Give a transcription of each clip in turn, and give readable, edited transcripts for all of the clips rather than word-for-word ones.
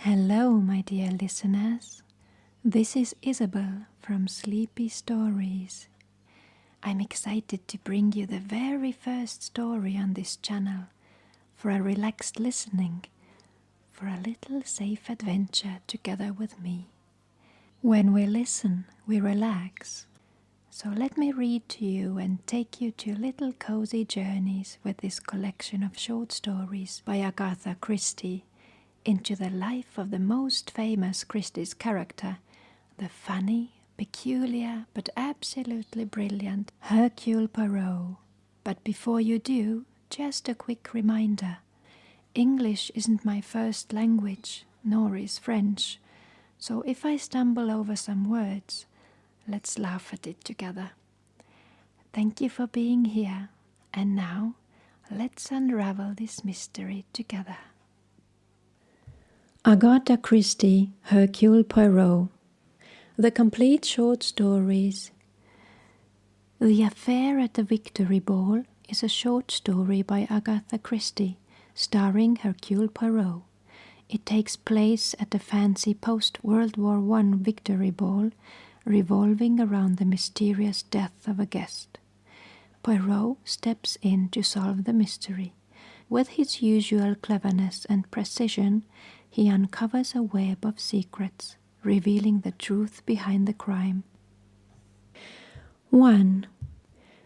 Hello, my dear listeners. This is Isabel from SleepyStories. I'm excited to bring you the very first story on this channel for a relaxed listening, for a little safe adventure together with me. When we listen, we relax. So let me read to you and take you to little cozy journeys with this collection of short stories by Agatha Christie into the life of the most famous Christie's character, the funny, peculiar, but absolutely brilliant Hercule Poirot. But before you do, just a quick reminder. English isn't my first language, nor is French, so if I stumble over some words, let's laugh at it together. Thank you for being here, and now let's unravel this mystery together. Agatha Christie, Hercule Poirot. The complete short stories. The Affair at the Victory Ball is a short story by Agatha Christie, starring Hercule Poirot. It takes place at the fancy post-World War I Victory Ball, revolving around the mysterious death of a guest. Poirot steps in to solve the mystery. With his usual cleverness and precision, he uncovers a web of secrets, revealing the truth behind the crime. 1.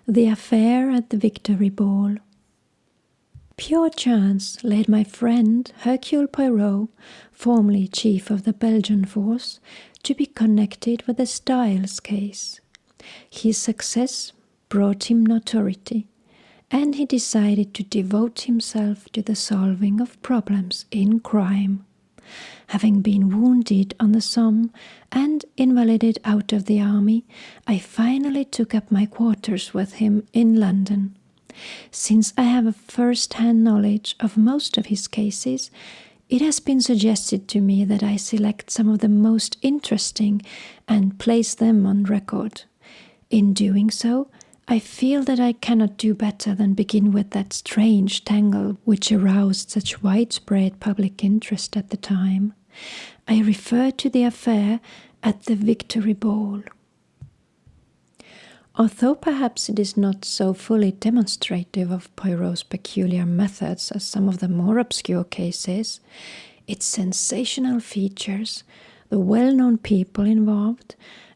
The Affair at the Victory Ball. Pure chance led my friend Hercule Poirot, formerly chief of the Belgian force, to be connected with the Styles case. His success brought him notoriety, and he decided to devote himself to the solving of problems in crime. Having been wounded on the Somme and invalided out of the army, I finally took up my quarters with him in London. Since I have a first-hand knowledge of most of his cases, it has been suggested to me that I select some of the most interesting and place them on record. In doing so, I feel that I cannot do better than begin with that strange tangle which aroused such widespread public interest at the time. I refer to the affair at the Victory Ball. Although perhaps it is not so fully demonstrative of Poirot's peculiar methods as some of the more obscure cases, its sensational features, the well-known people involved,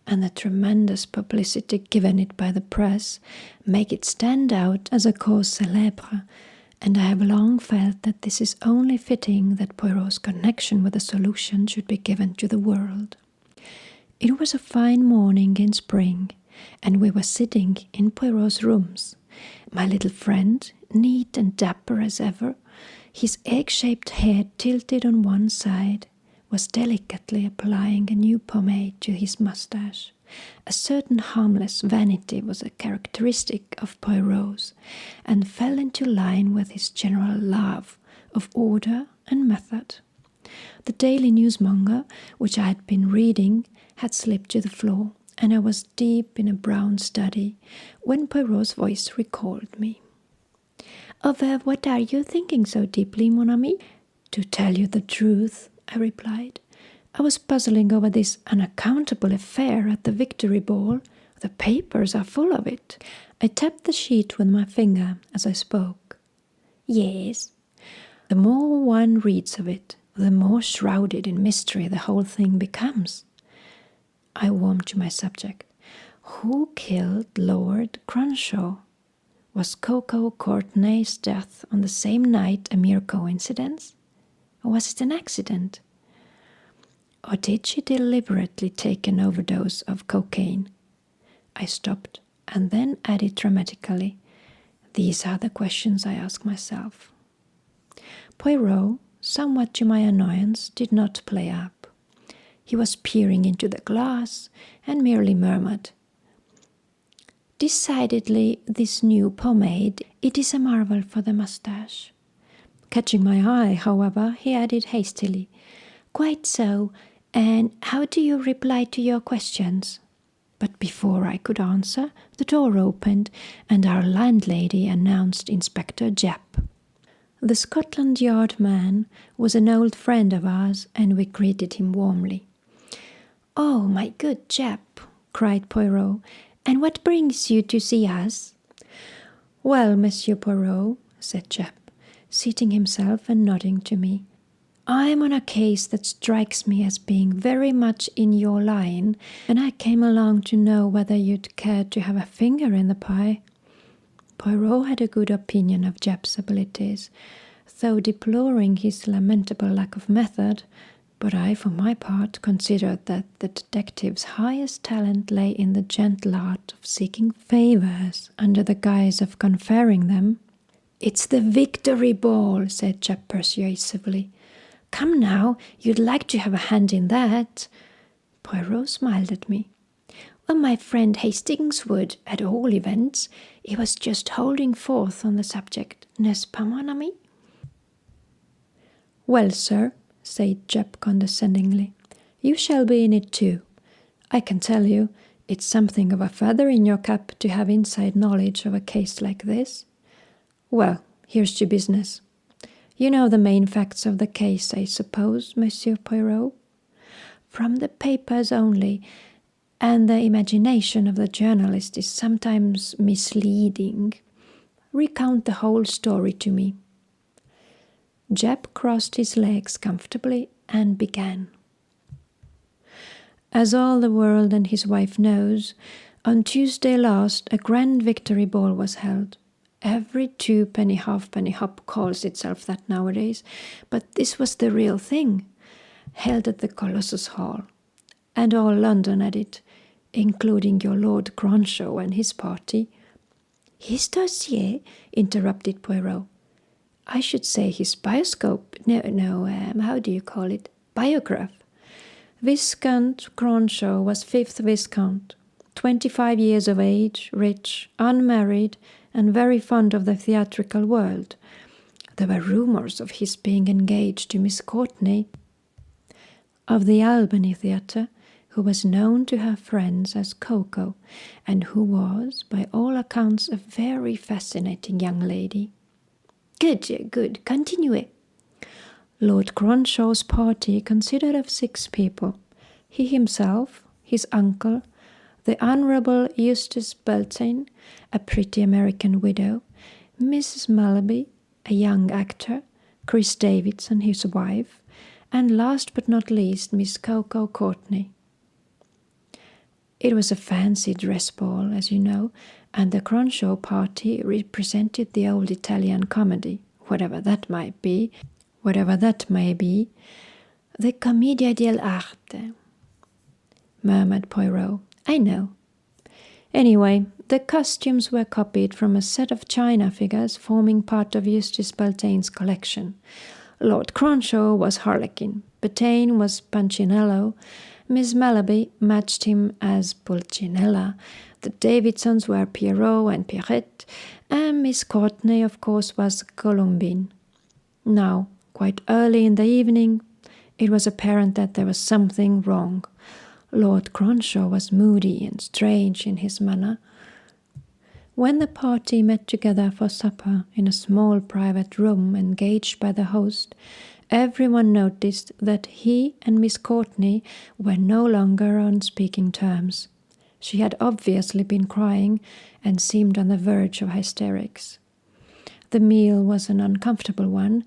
and the tremendous publicity given it by the press make it stand out as a cause célèbre, and I have long felt that this is only fitting that Poirot's connection with the solution should be given to the world. It was a fine morning in spring, and we were sitting in Poirot's rooms. My little friend, neat and dapper as ever, his egg-shaped head tilted on one side, was delicately applying a new pomade to his mustache. A certain harmless vanity was a characteristic of Poirot's, and fell into line with his general love of order and method. The Daily Newsmonger, which I had been reading, had slipped to the floor, and I was deep in a brown study when Poirot's voice recalled me. "Of what are you thinking so deeply, mon ami?" "To tell you the truth," I replied, "I was puzzling over this unaccountable affair at the Victory Ball. The papers are full of it." I tapped the sheet with my finger as I spoke. "Yes." "The more one reads of it, the more shrouded in mystery the whole thing becomes." I warmed to my subject. "Who killed Lord Cronshaw? Was Coco Courtenay's death on the same night a mere coincidence? Or was it an accident? Or did she deliberately take an overdose of cocaine?" I stopped and then added dramatically, "These are the questions I ask myself." Poirot, somewhat to my annoyance, did not play up. He was peering into the glass and merely murmured, "Decidedly, this new pomade, it is a marvel for the mustache." Catching my eye, however, he added hastily, "Quite so, and how do you reply to your questions?" But before I could answer, the door opened, and our landlady announced Inspector Japp. The Scotland Yard man was an old friend of ours, and we greeted him warmly. "Oh, my good chap," cried Poirot, "and what brings you to see us?" "Well, Monsieur Poirot," said Japp, seating himself and nodding to me, "I'm on a case that strikes me as being very much in your line, and I came along to know whether you'd care to have a finger in the pie." Poirot had a good opinion of Japp's abilities, though deploring his lamentable lack of method, but I, for my part, considered that the detective's highest talent lay in the gentle art of seeking favours under the guise of conferring them. "It's the victory ball," said Japp persuasively. "Come now, you'd like to have a hand in that." Poirot smiled at me. "Well, my friend Hastings would, at all events. He was just holding forth on the subject, n'est-ce pas, mon ami?" "Well, sir," said Japp condescendingly, "you shall be in it too. I can tell you, it's something of a feather in your cap to have inside knowledge of a case like this. Well, here's to business. You know the main facts of the case, I suppose, Monsieur Poirot?" "From the papers only, and the imagination of the journalist is sometimes misleading. Recount the whole story to me." Japp crossed his legs comfortably and began. "As all the world and his wife knows, on Tuesday last a grand victory ball was held. Every two-penny halfpenny hop calls itself that nowadays, but this was the real thing, held at the Colossus Hall, and all London at it, including your Lord Cronshaw and his party." "His dossier?" interrupted Poirot. "I should say his bioscope. No, how do you call it? Biograph. Viscount Cronshaw was 5th Viscount, 25 years of age, rich, unmarried, and very fond of the theatrical world. There were rumours of his being engaged to Miss Courtney, of the Albany Theatre, who was known to her friends as Coco, and who was, by all accounts, a very fascinating young lady." Good, continue. "Lord Cronshaw's party consisted of 6 people. He himself, his uncle, the Honourable Eustace Beltane, a pretty American widow, Mrs. Malaby, a young actor, Chris Davidson, his wife, and last but not least, Miss Coco Courtney. It was a fancy dress ball, as you know, and the Cronshaw party represented the old Italian comedy, whatever that may be, the commedia dell'arte," murmured Poirot. "I know. Anyway, the costumes were copied from a set of china figures forming part of Eustace Beltane's collection. Lord Cronshaw was Harlequin, Beltane was Punchinello, Miss Malaby matched him as Pulcinella, the Davidsons were Pierrot and Pierrette, and Miss Courtney, of course, was Columbine. Now, quite early in the evening, it was apparent that there was something wrong. Lord Cronshaw was moody and strange in his manner. When the party met together for supper in a small private room engaged by the host, everyone noticed that he and Miss Courtney were no longer on speaking terms. She had obviously been crying and seemed on the verge of hysterics. The meal was an uncomfortable one,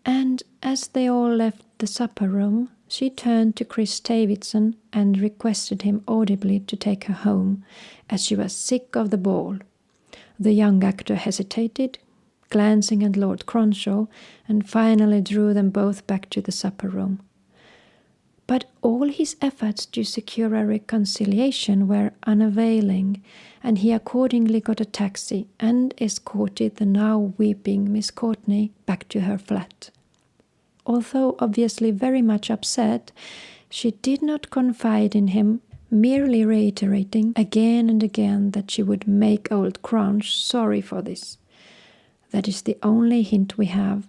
and as they all left the supper room, she turned to Chris Davidson and requested him audibly to take her home, as she was sick of the ball. The young actor hesitated, glancing at Lord Cronshaw, and finally drew them both back to the supper room. But all his efforts to secure a reconciliation were unavailing, and he accordingly got a taxi and escorted the now weeping Miss Courtney back to her flat. Although obviously very much upset, she did not confide in him, merely reiterating again and again that she would make old Cronch sorry for this. That is the only hint we have,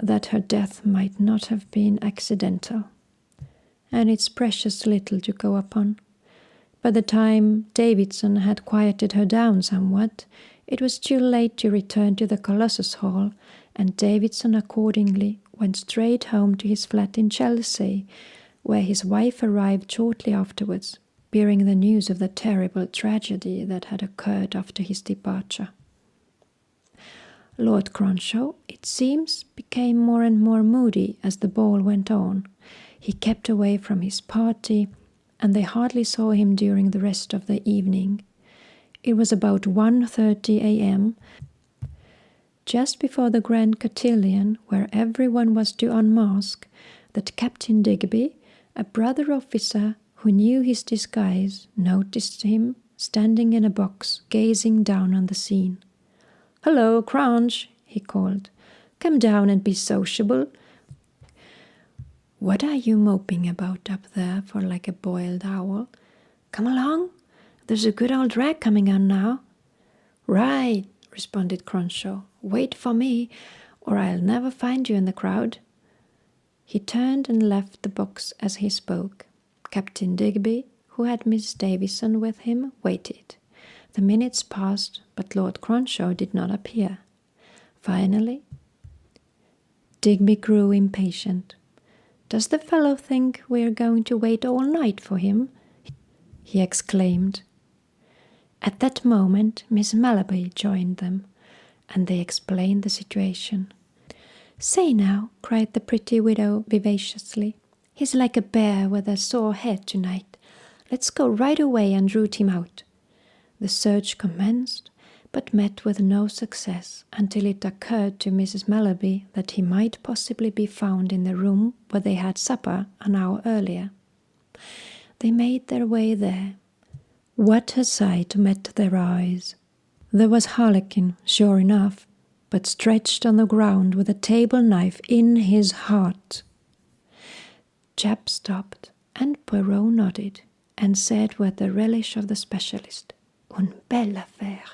that her death might not have been accidental. And it's precious little to go upon. By the time Davidson had quieted her down somewhat, it was too late to return to the Colossus Hall, and Davidson accordingly went straight home to his flat in Chelsea, where his wife arrived shortly afterwards, bearing the news of the terrible tragedy that had occurred after his departure. Lord Cronshaw, it seems, became more and more moody as the ball went on. He kept away from his party, and they hardly saw him during the rest of the evening. It was about 1:30 a.m., just before the grand cotillion, where everyone was to unmask, that Captain Digby, a brother officer who knew his disguise, noticed him standing in a box, gazing down on the scene. "Hello, Cranch," he called. "Come down and be sociable." "What are you moping about up there for like a boiled owl? Come along. There's a good old drag coming on now." "Right," responded Cronshaw. "Wait for me, or I'll never find you in the crowd." He turned and left the box as he spoke. Captain Digby, who had Miss Davison with him, waited. The minutes passed, but Lord Cronshaw did not appear. Finally, Digby grew impatient. "Does the fellow think we are going to wait all night for him?" he exclaimed. At that moment, Miss Mallaby joined them, and they explained the situation. "Say now," cried the pretty widow vivaciously, "he's like a bear with a sore head tonight. Let's go right away and root him out." The search commenced, but met with no success until it occurred to Mrs. Mallaby that he might possibly be found in the room where they had supper an hour earlier. They made their way there. What a sight met their eyes! There was Harlequin, sure enough, but stretched on the ground with a table knife in his heart. Japp stopped, and Poirot nodded, and said with the relish of the specialist, "Une belle affaire."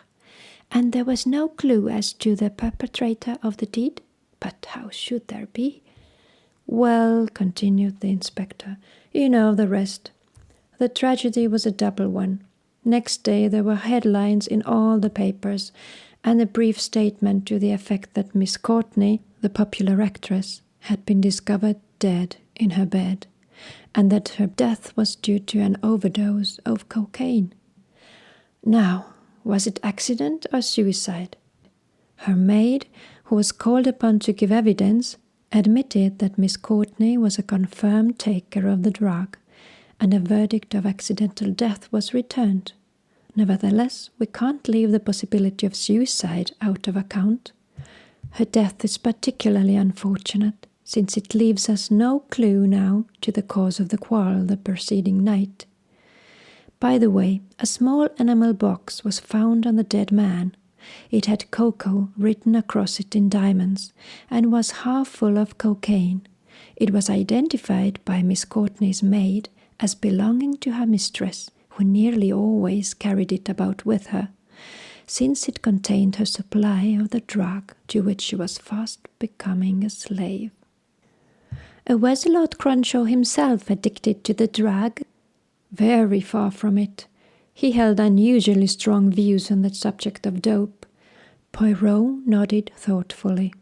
"And there was no clue as to the perpetrator of the deed? But how should there be?" "Well," continued the inspector, "you know the rest. The tragedy was a double one. Next day there were headlines in all the papers, and a brief statement to the effect that Miss Courtney, the popular actress, had been discovered dead in her bed, and that her death was due to an overdose of cocaine. Now, was it accident or suicide? Her maid, who was called upon to give evidence, admitted that Miss Courtney was a confirmed taker of the drug, and a verdict of accidental death was returned. Nevertheless, we can't leave the possibility of suicide out of account. Her death is particularly unfortunate, since it leaves us no clue now to the cause of the quarrel the preceding night. By the way, a small enamel box was found on the dead man. It had cocoa written across it in diamonds, and was half full of cocaine. It was identified by Miss Courtney's maid as belonging to her mistress, who nearly always carried it about with her, since it contained her supply of the drug to which she was fast becoming a slave. Was Lord Cronshaw himself addicted to the drug? Very far from it. He held unusually strong views on the subject of dope. Poirot nodded thoughtfully.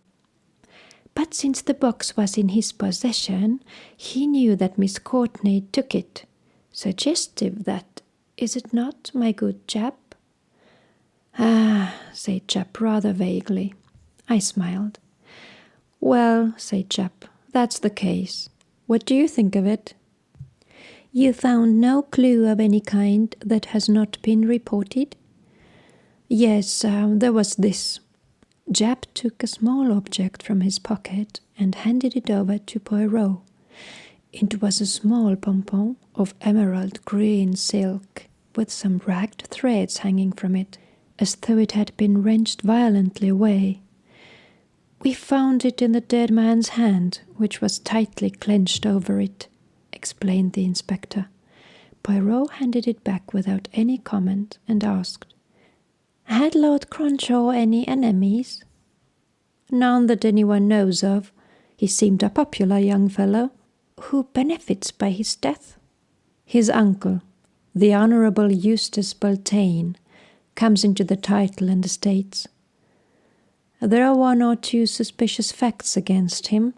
But since the box was in his possession, he knew that Miss Courtney took it. Suggestive that, is it not, my good chap? "Ah," said Japp rather vaguely. I smiled. "Well," said Japp, "that's the case. What do you think of it?" "You found no clue of any kind that has not been reported?" "Yes, there was this." Japp took a small object from his pocket and handed it over to Poirot. It was a small pompon of emerald green silk, with some ragged threads hanging from it, as though it had been wrenched violently away. "We found it in the dead man's hand, which was tightly clenched over it," explained the inspector. Poirot handed it back without any comment and asked, "Had Lord Cronshaw any enemies?" "None that anyone knows of. He seemed a popular young fellow." "Who benefits by his death?" "His uncle, the Honourable Eustace Beltane, comes into the title and estates." There are one or two suspicious facts against him.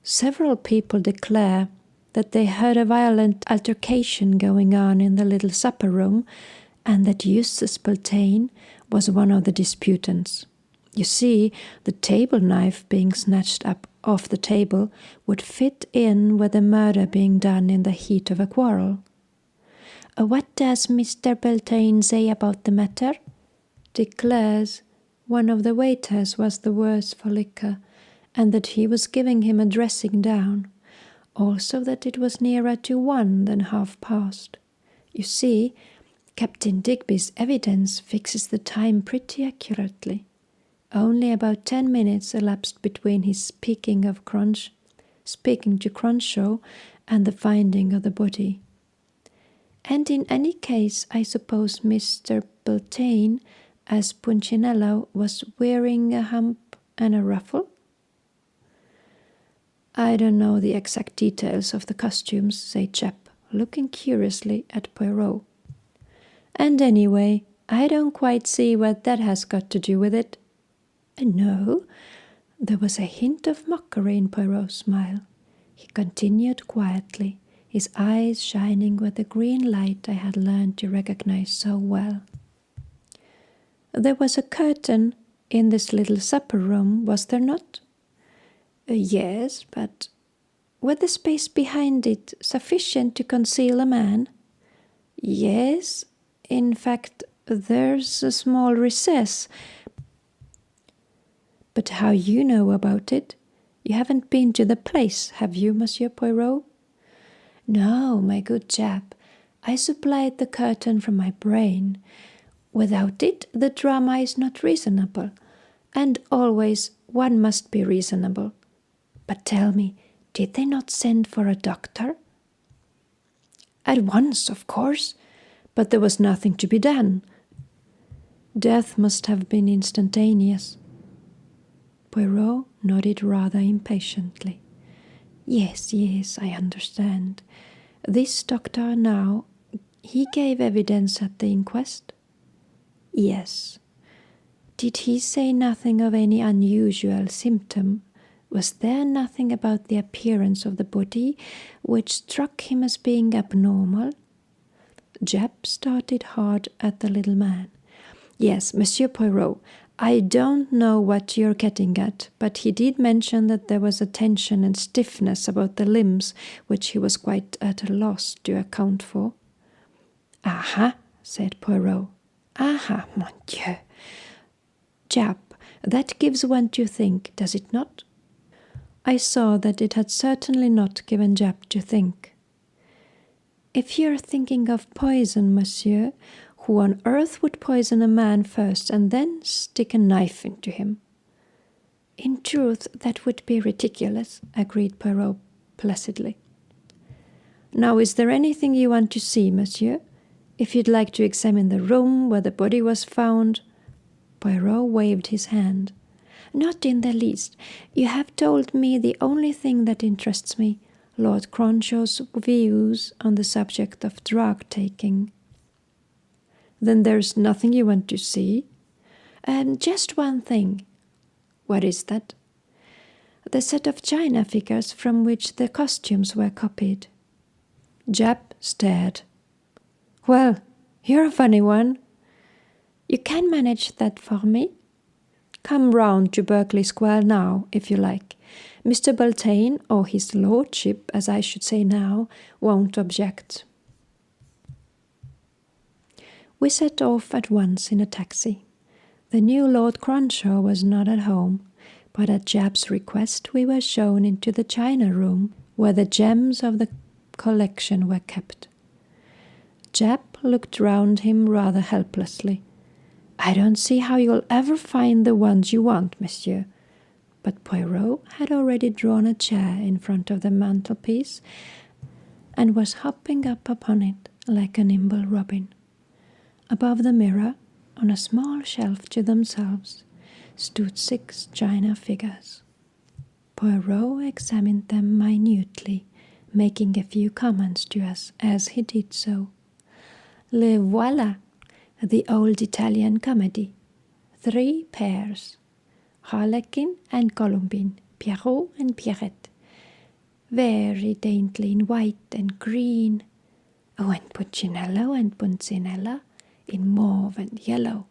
Several people declare that they heard a violent altercation going on in the little supper room, and that Eustace Beltane was one of the disputants. You see, the table knife being snatched up off the table would fit in with the murder being done in the heat of a quarrel. What does Mr. Beltane say about the matter? Declares one of the waiters was the worse for liquor, and that he was giving him a dressing down. Also that it was nearer to 1 than past. You see, Captain Digby's evidence fixes the time pretty accurately. Only about 10 minutes elapsed between his speaking to Cronshaw and the finding of the body. And in any case, I suppose Mr. Beltane, as Punchinello, was wearing a hump and a ruffle? I don't know the exact details of the costumes, said Japp, looking curiously at Poirot. And anyway, I don't quite see what that has got to do with it. No, there was a hint of mockery in Poirot's smile. He continued quietly, his eyes shining with the green light I had learned to recognize so well. There was a curtain in this little supper room, was there not? Yes, but was the space behind it sufficient to conceal a man? Yes, in fact, there's a small recess. But how you know about it? You haven't been to the place, have you, Monsieur Poirot? No, my good chap. I supplied the curtain from my brain. Without it, the drama is not reasonable. And always one must be reasonable. But tell me, did they not send for a doctor? At once, of course, but there was nothing to be done. Death must have been instantaneous. Poirot nodded rather impatiently. Yes, I understand. This doctor now, he gave evidence at the inquest? Yes. Did he say nothing of any unusual symptom? Was there nothing about the appearance of the body which struck him as being abnormal? Japp started hard at the little man. Yes, Monsieur Poirot, I don't know what you're getting at, but he did mention that there was a tension and stiffness about the limbs which he was quite at a loss to account for. Aha, said Poirot. Aha, mon Dieu. Japp, that gives one to think, does it not? I saw that it had certainly not given Japp to think. If you're thinking of poison, monsieur, who on earth would poison a man first and then stick a knife into him? In truth, that would be ridiculous, agreed Poirot placidly. Now, is there anything you want to see, monsieur? If you'd like to examine the room where the body was found. Poirot waved his hand. Not in the least. You have told me the only thing that interests me, Lord Cronshaw's views on the subject of drug-taking. Then there's nothing you want to see? Just one thing. What is that? The set of china figures from which the costumes were copied. Japp stared. Well, you're a funny one. You can manage that for me? Come round to Berkeley Square now, if you like. Mr. Beltane, or his lordship, as I should say now, won't object. We set off at once in a taxi. The new Lord Cronshaw was not at home, but at Japp's request we were shown into the china room where the gems of the collection were kept. Japp looked round him rather helplessly. I don't see how you'll ever find the ones you want, monsieur. But Poirot had already drawn a chair in front of the mantelpiece and was hopping up upon it like a nimble robin. Above the mirror, on a small shelf to themselves, stood 6 china figures. Poirot examined them minutely, making a few comments to us as he did so. Le voilà! The old Italian comedy. 3 pairs. Harlequin and Columbine, Pierrot and Pierrette, very daintily in white and green. Oh, and Punchinello and Puncinella in mauve and yellow,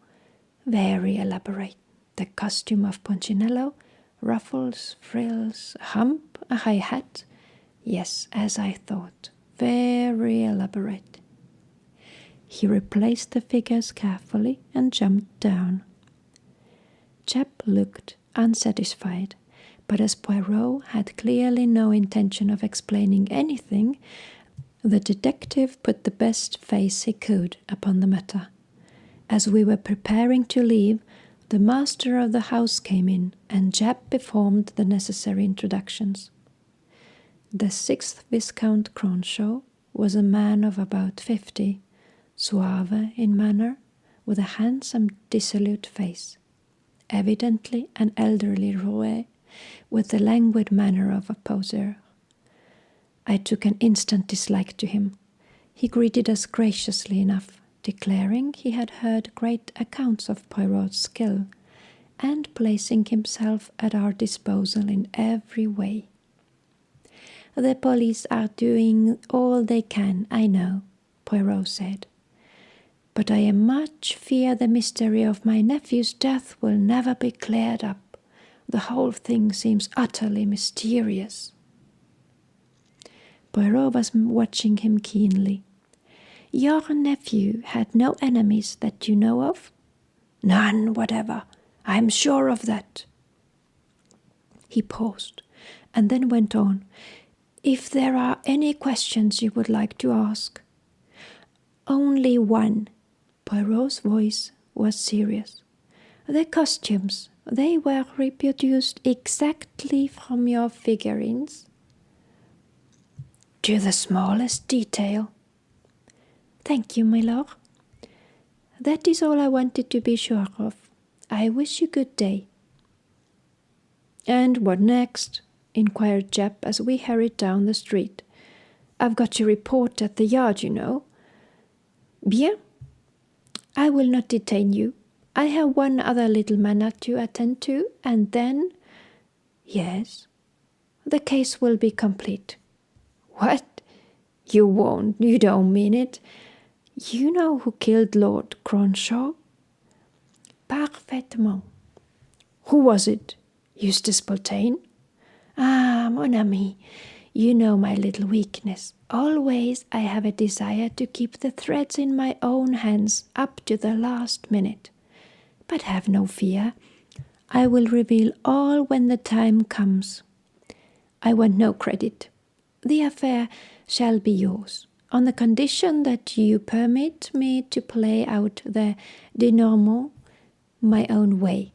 very elaborate. The costume of Punchinello, ruffles, frills, a hump, a high hat. Yes, as I thought, very elaborate. He replaced the figures carefully and jumped down. Jep looked unsatisfied, but as Poirot had clearly no intention of explaining anything, the detective put the best face he could upon the matter. As we were preparing to leave, the master of the house came in, and Jep performed the necessary introductions. The 6th Viscount Cronshaw was a man of about 50, suave in manner, with a handsome, dissolute face, evidently an elderly roué, with the languid manner of a poseur. I took an instant dislike to him. He greeted us graciously enough, declaring he had heard great accounts of Poirot's skill, and placing himself at our disposal in every way. "The police are doing all they can, I know," Poirot said. "But I am much fear the mystery of my nephew's death will never be cleared up. The whole thing seems utterly mysterious." Poirot was watching him keenly. "Your nephew had no enemies that you know of?" "None whatever. I am sure of that." He paused, and then went on. "If there are any questions you would like to ask—" "Only one." Poirot's voice was serious. "The costumes, they were reproduced exactly from your figurines?" "To the smallest detail." "Thank you, my lord. That is all I wanted to be sure of. I wish you good day." "And what next?" inquired Jep as we hurried down the street. "I've got to report at the yard, you know." "Bien. I will not detain you. I have one other little matter to attend to, and then—" "Yes?" "The case will be complete." "What? You won't. You don't mean it. You know who killed Lord Cronshaw?" "Parfaitement." "Who was it? Eustace Poltain?" "Ah, mon ami, you know my little weakness. Always I have a desire to keep the threads in my own hands up to the last minute. But have no fear. I will reveal all when the time comes. I want no credit. The affair shall be yours, on the condition that you permit me to play out the denouement my own way."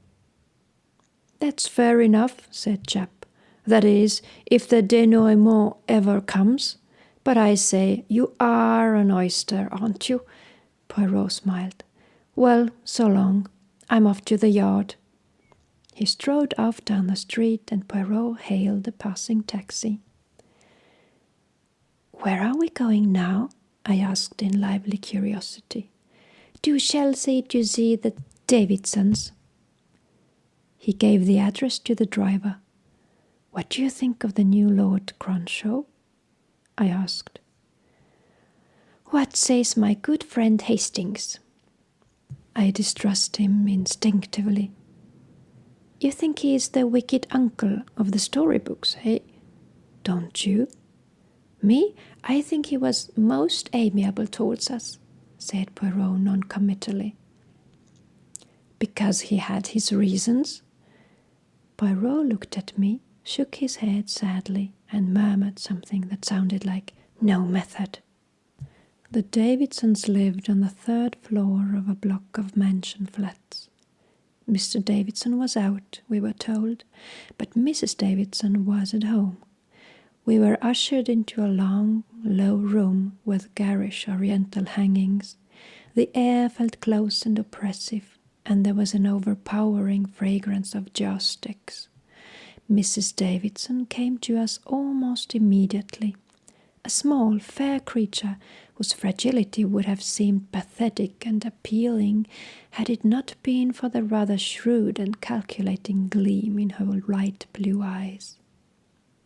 "That's fair enough," said Jep. "That is, if the denouement ever comes. But I say, you are an oyster, aren't you?" Poirot smiled. "Well, so long. I'm off to the yard." He strode off down the street, and Poirot hailed a passing taxi. "Where are we going now?" I asked in lively curiosity. "To Chelsea to see the Davidsons." He gave the address to the driver. "What do you think of the new Lord Cronshaw?" I asked. "What says my good friend Hastings?" I distrust him instinctively. "You think he is the wicked uncle of the storybooks, eh?" "Don't you?" "Me? I think he was most amiable towards us," said Poirot non-committally. "Because he had his reasons?" Poirot looked at me, shook his head sadly, and murmured something that sounded like "no method." The Davidsons lived on the 3rd floor of a block of mansion flats. Mr. Davidson was out, we were told, but Mrs. Davidson was at home. We were ushered into a long, low room with garish oriental hangings. The air felt close and oppressive, and there was an overpowering fragrance of joss sticks. Mrs. Davidson came to us almost immediately, a small, fair creature whose fragility would have seemed pathetic and appealing had it not been for the rather shrewd and calculating gleam in her light blue eyes.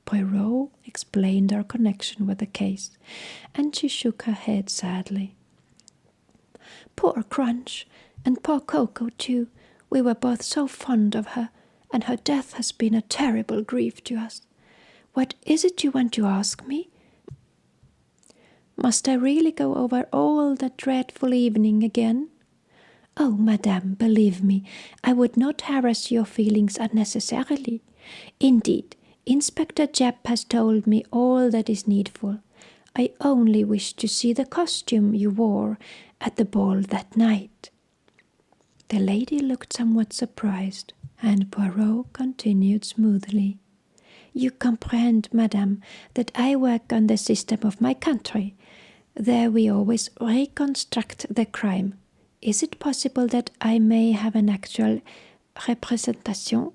Poirot explained our connection with the case, and she shook her head sadly. Poor Crunch, and poor Coco too. We were both so fond of her, and her death has been a terrible grief to us. What is it you want to ask me? Must I really go over all that dreadful evening again? Oh, madame, believe me, I would not harass your feelings unnecessarily. Indeed, Inspector Japp has told me all that is needful. I only wish to see the costume you wore at the ball that night. The lady looked somewhat surprised, and Poirot continued smoothly. You comprehend, madame, that I work on the system of my country. There we always reconstruct the crime. Is it possible that I may have an actual representation?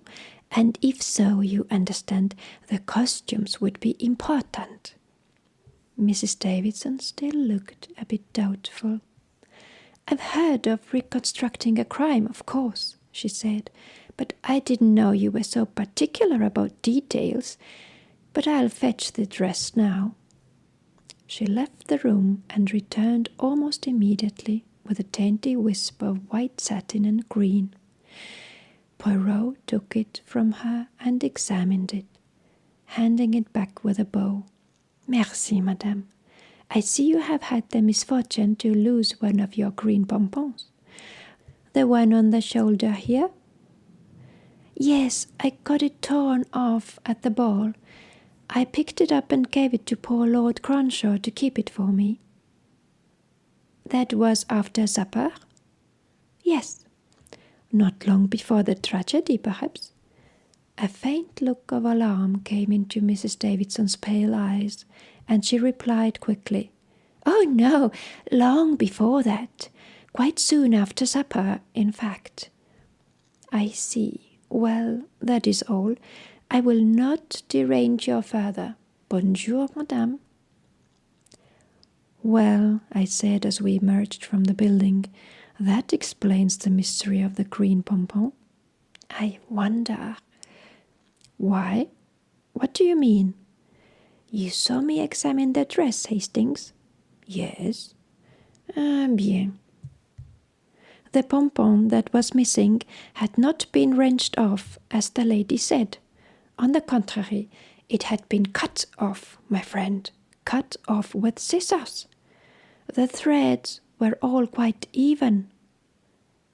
And if so, you understand, the costumes would be important. Mrs. Davidson still looked a bit doubtful. I've heard of reconstructing a crime, of course, she said, but I didn't know you were so particular about details. But I'll fetch the dress now. She left the room and returned almost immediately with a dainty wisp of white satin and green. Poirot took it from her and examined it, handing it back with a bow. Merci, madame. I see you have had the misfortune to lose one of your green pompons. The one on the shoulder here? Yes, I got it torn off at the ball. I picked it up and gave it to poor Lord Cronshaw to keep it for me. That was after supper? Yes. Not long before the tragedy, perhaps? A faint look of alarm came into Mrs. Davidson's pale eyes, and she replied quickly, Oh, no, long before that. Quite soon after supper, in fact. I see. Well, that is all. I will not derange you further. Bonjour, madame. Well, I said as we emerged from the building, that explains the mystery of the green pompon. I wonder. Why? What do you mean? You saw me examine the dress, Hastings? Yes. Bien. The pompon that was missing had not been wrenched off, as the lady said. On the contrary, it had been cut off, my friend, cut off with scissors. The threads were all quite even.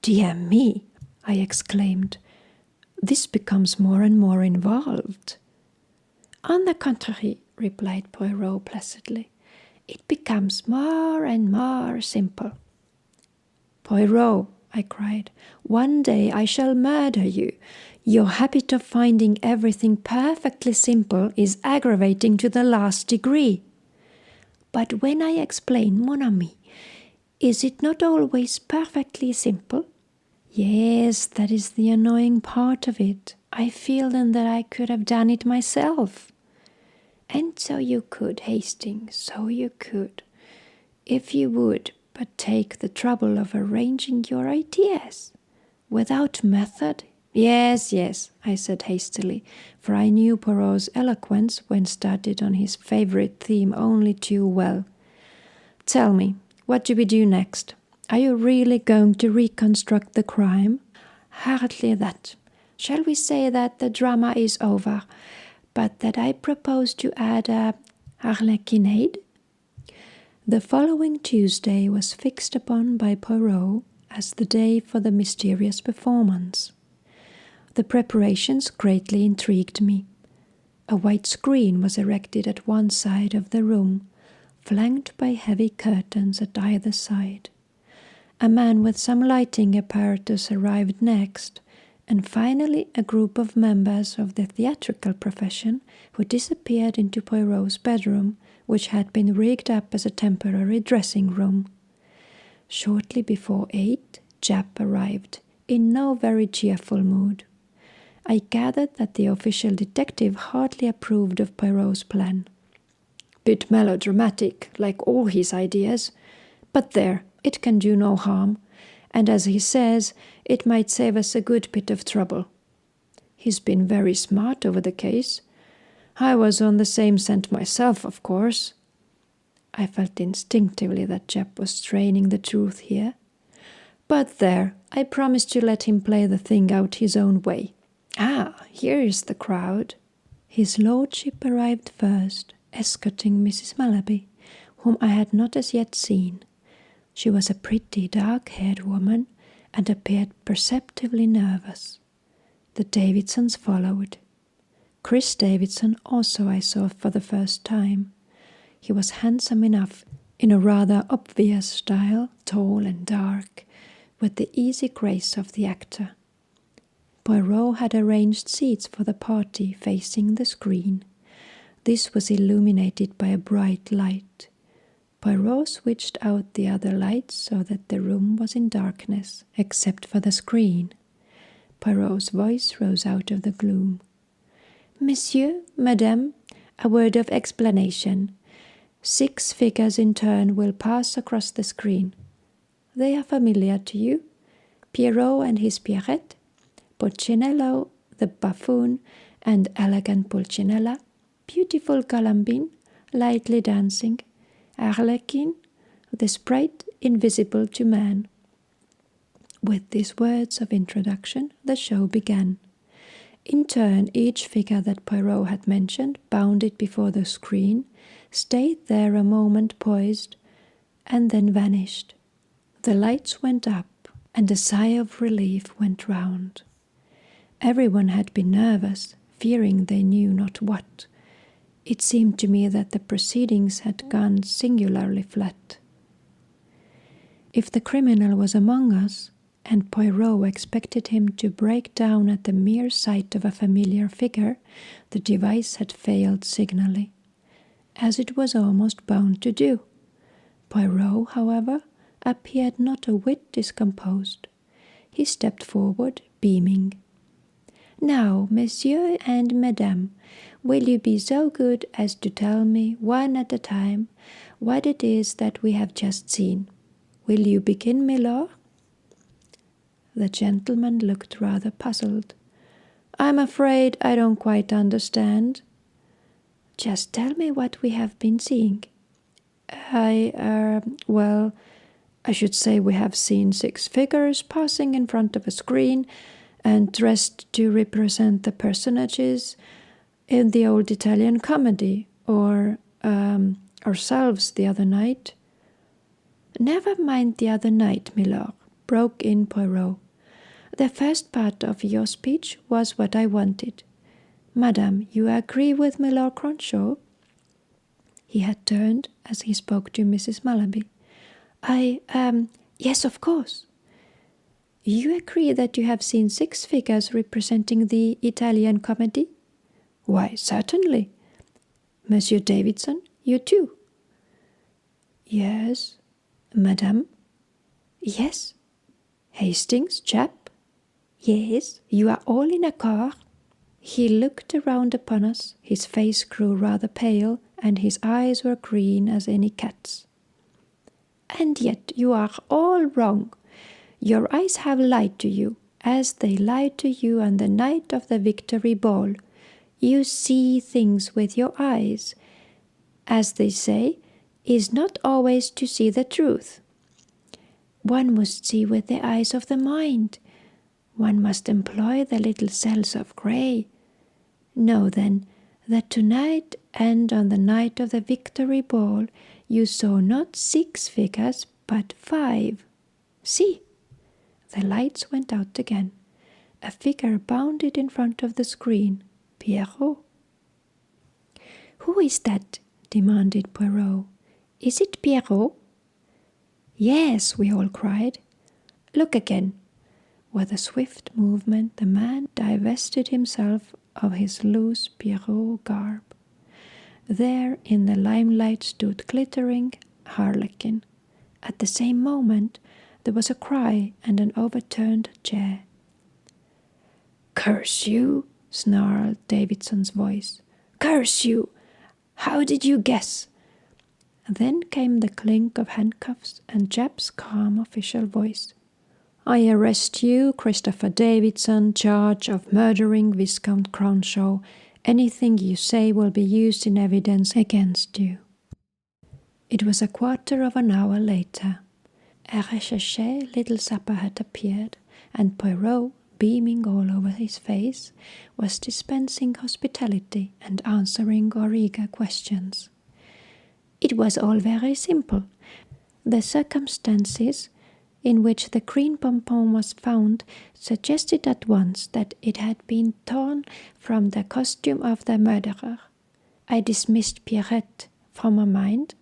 Dear me, I exclaimed. This becomes more and more involved. On the contrary, replied Poirot placidly, it becomes more and more simple. Poirot, I cried, one day I shall murder you. Your habit of finding everything perfectly simple is aggravating to the last degree. But when I explain, mon ami, is it not always perfectly simple? Yes, that is the annoying part of it. I feel then that I could have done it myself. And so you could, Hastings, so you could, if you would but take the trouble of arranging your ideas. Without method? Yes, I said hastily, for I knew Poirot's eloquence when started on his favorite theme only too well. Tell me, what do we do next? Are you really going to reconstruct the crime? Hardly that. Shall we say that the drama is over, but that I propose to add a harlequinade? The following Tuesday was fixed upon by Poirot as the day for the mysterious performance. The preparations greatly intrigued me. A white screen was erected at one side of the room, flanked by heavy curtains at either side. A man with some lighting apparatus arrived next, and finally a group of members of the theatrical profession who disappeared into Poirot's bedroom, which had been rigged up as a temporary dressing room. Shortly before 8, Japp arrived, in no very cheerful mood. I gathered that the official detective hardly approved of Poirot's plan. bit melodramatic, like all his ideas. But there, it can do no harm, and as he says, it might save us a good bit of trouble. He's been very smart over the case. I was on the same scent myself, of course. I felt instinctively that Jep was straining the truth here. But there, I promised to let him play the thing out his own way. Ah, here is the crowd. His lordship arrived first, escorting Mrs. Malaby, whom I had not as yet seen. She was a pretty dark-haired woman and appeared perceptibly nervous. The Davidsons followed. Chris Davidson also I saw for the first time. He was handsome enough, in a rather obvious style, tall and dark, with the easy grace of the actor. Poirot had arranged seats for the party facing the screen. This was illuminated by a bright light. Poirot switched out the other lights so that the room was in darkness, except for the screen. Poirot's voice rose out of the gloom. Monsieur, Madame, a word of explanation. 6 figures in turn will pass across the screen. They are familiar to you. Pierrot and his Pierrette, Pulcinello, the buffoon, and elegant Pulcinella, beautiful Colombine, lightly dancing, Arlequin, the sprite invisible to man. With these words of introduction, the show began. In turn, each figure that Poirot had mentioned bounded before the screen, stayed there a moment poised, and then vanished. The lights went up, and a sigh of relief went round. Everyone had been nervous, fearing they knew not what. It seemed to me that the proceedings had gone singularly flat. If the criminal was among us, and Poirot expected him to break down at the mere sight of a familiar figure, the device had failed signally, as it was almost bound to do. Poirot, however, appeared not a whit discomposed. He stepped forward, beaming. Now, Monsieur and Madame, will you be so good as to tell me, one at a time, what it is that we have just seen? Will you begin, milord? The gentleman looked rather puzzled. I'm afraid I don't quite understand. Just tell me what we have been seeing. Well, I should say we have seen 6 figures passing in front of a screen and dressed to represent the personages in the old Italian comedy, or ourselves the other night. Never mind the other night, milord, broke in Poirot. The first part of your speech was what I wanted. Madame, you agree with Milord Cronshaw? He had turned as he spoke to Mrs. Malaby. Yes, of course. You agree that you have seen 6 figures representing the Italian comedy? Why, certainly. Monsieur Davidson, you too? Yes. Madame? Yes. Hastings, chap? Yes, you are all in accord. He looked around upon us, his face grew rather pale, and his eyes were green as any cat's. And yet you are all wrong. Your eyes have lied to you, as they lied to you on the night of the Victory Ball. You see things with your eyes. As they say, is not always to see the truth. One must see with the eyes of the mind. One must employ the little cells of grey. Know, then, that tonight and on the night of the Victory Ball you saw not 6 figures, but 5. See! The lights went out again. A figure bounded in front of the screen. Pierrot. Who is that? Demanded Poirot. Is it Pierrot? Yes, we all cried. Look again. With a swift movement, the man divested himself of his loose Pierrot garb. There in the limelight stood glittering Harlequin. At the same moment, there was a cry and an overturned chair. Curse you, snarled Davidson's voice. Curse you! How did you guess? Then came the clink of handcuffs and Japp's calm official voice. "I arrest you, Christopher Davidson, charge of murdering Viscount Cronshaw. Anything you say will be used in evidence against you." It was a quarter of an hour later. A recherché little supper had appeared, and Poirot, beaming all over his face, was dispensing hospitality and answering our eager questions. It was all very simple. The circumstances in which the green pompon was found suggested at once that it had been torn from the costume of the murderer. I dismissed Pierrette from my mind,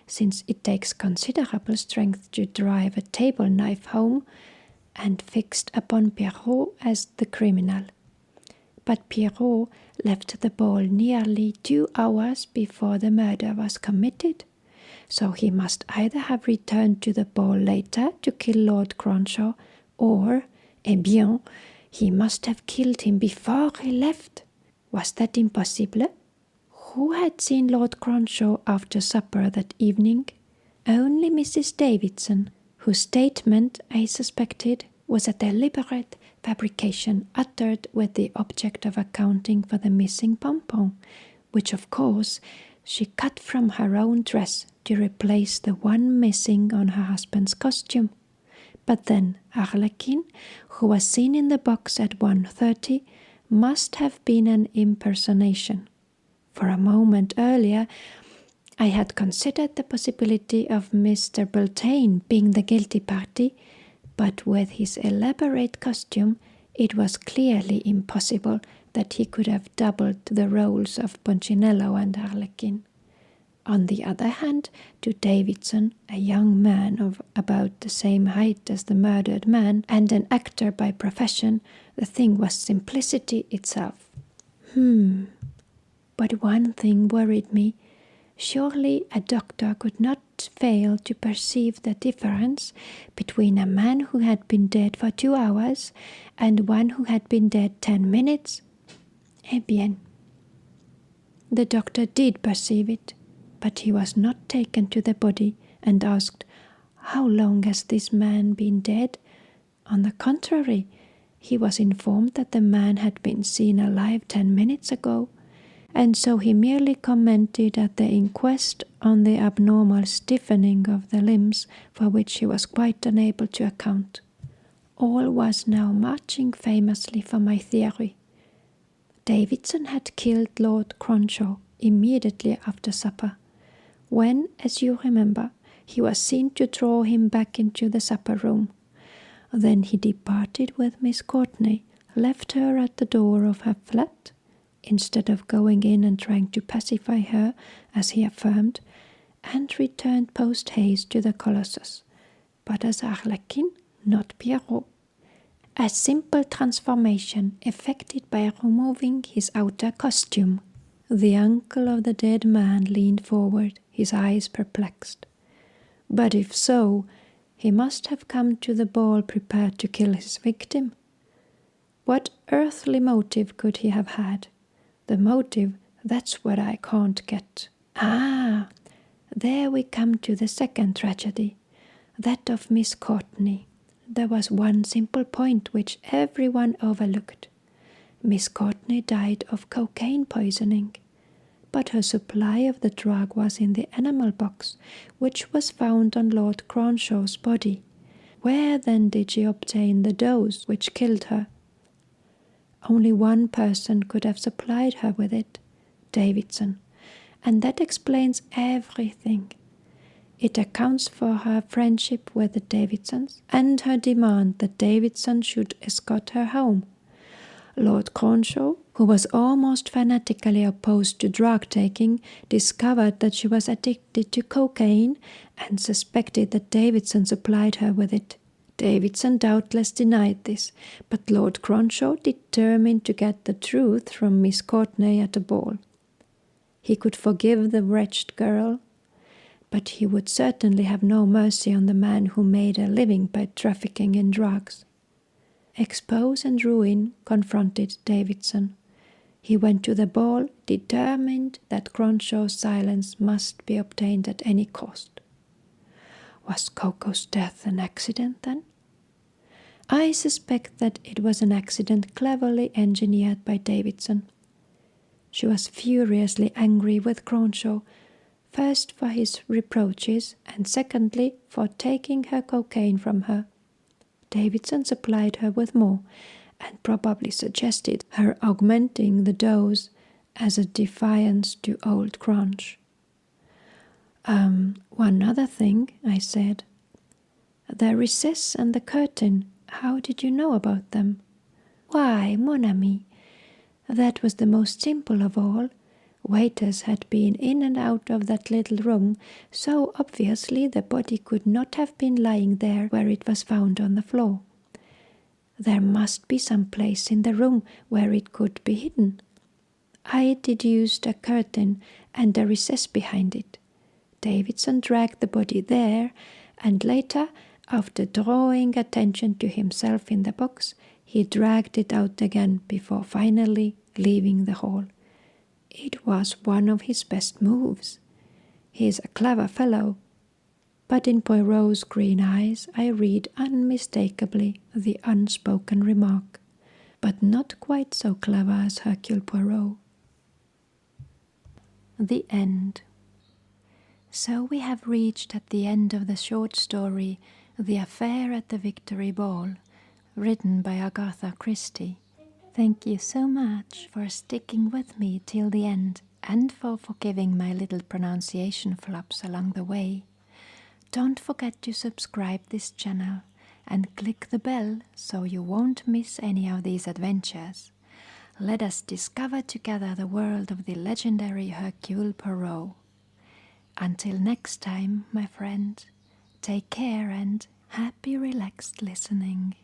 since it takes considerable strength to drive a table knife home, and fixed upon Pierrot as the criminal. But Pierrot left the ball nearly 2 hours before the murder was committed, so he must either have returned to the ball later to kill Lord Cronshaw, or, eh bien, he must have killed him before he left. Was that impossible? Who had seen Lord Cronshaw after supper that evening? Only Mrs. Davidson, whose statement, I suspected, was a deliberate fabrication uttered with the object of accounting for the missing pompon, which of course she cut from her own dress to replace the one missing on her husband's costume. But then Arlequin, who was seen in the box at 1:30, must have been an impersonation. For a moment earlier, I had considered the possibility of Mr. Beltane being the guilty party, but with his elaborate costume, it was clearly impossible that he could have doubled the roles of Punchinello and Arlequin. On the other hand, to Davidson, a young man of about the same height as the murdered man, and an actor by profession, the thing was simplicity itself. But one thing worried me. Surely a doctor could not fail to perceive the difference between a man who had been dead for 2 hours and one who had been dead 10 minutes. Eh bien. The doctor did perceive it, but he was not taken to the body and asked, "How long has this man been dead?" On the contrary, he was informed that the man had been seen alive 10 minutes ago, and so he merely commented at the inquest on the abnormal stiffening of the limbs, for which he was quite unable to account. All was now marching famously for my theory. Davidson had killed Lord Cronshaw immediately after supper, when, as you remember, he was seen to draw him back into the supper room. Then he departed with Miss Courtenay, left her at the door of her flat, instead of going in and trying to pacify her, as he affirmed, and returned post-haste to the Colossus, but as Arlequin, not Pierrot. A simple transformation effected by removing his outer costume. The uncle of the dead man leaned forward, his eyes perplexed. But if so, he must have come to the ball prepared to kill his victim. What earthly motive could he have had? The motive, that's what I can't get. Ah, there we come to the second tragedy, that of Miss Courtenay. There was one simple point which everyone overlooked. Miss Courtenay died of cocaine poisoning, but her supply of the drug was in the enamel box, which was found on Lord Cronshaw's body. Where then did she obtain the dose which killed her? Only one person could have supplied her with it, Davidson, and that explains everything. It accounts for her friendship with the Davidsons and her demand that Davidson should escort her home. Lord Cronshaw, who was almost fanatically opposed to drug-taking, discovered that she was addicted to cocaine and suspected that Davidson supplied her with it. Davidson doubtless denied this, but Lord Cronshaw determined to get the truth from Miss Courtenay at a ball. He could forgive the wretched girl, but he would certainly have no mercy on the man who made a living by trafficking in drugs. Expose and ruin confronted Davidson. He went to the ball determined that Cronshaw's silence must be obtained at any cost. Was Coco's death an accident then? I suspect that it was an accident cleverly engineered by Davidson. She was furiously angry with Cronshaw, first for his reproaches and secondly for taking her cocaine from her. Davidson supplied her with more and probably suggested her augmenting the dose as a defiance to old Crunch. One other thing, I said. The recess and the curtain, how did you know about them? Why, mon ami, that was the most simple of all. Waiters had been in and out of that little room, so obviously the body could not have been lying there where it was found on the floor. There must be some place in the room where it could be hidden. I deduced a curtain and a recess behind it. Davidson dragged the body there, and later, after drawing attention to himself in the box, he dragged it out again before finally leaving the hall. It was one of his best moves. He is a clever fellow, but in Poirot's green eyes I read unmistakably the unspoken remark, but not quite so clever as Hercule Poirot. The end. So we have reached at the end of the short story The Affair at the Victory Ball, written by Agatha Christie. Thank you so much for sticking with me till the end and for forgiving my little pronunciation flops along the way. Don't forget to subscribe this channel and click the bell so you won't miss any of these adventures. Let us discover together the world of the legendary Hercule Poirot. Until next time, my friend, take care and happy relaxed listening.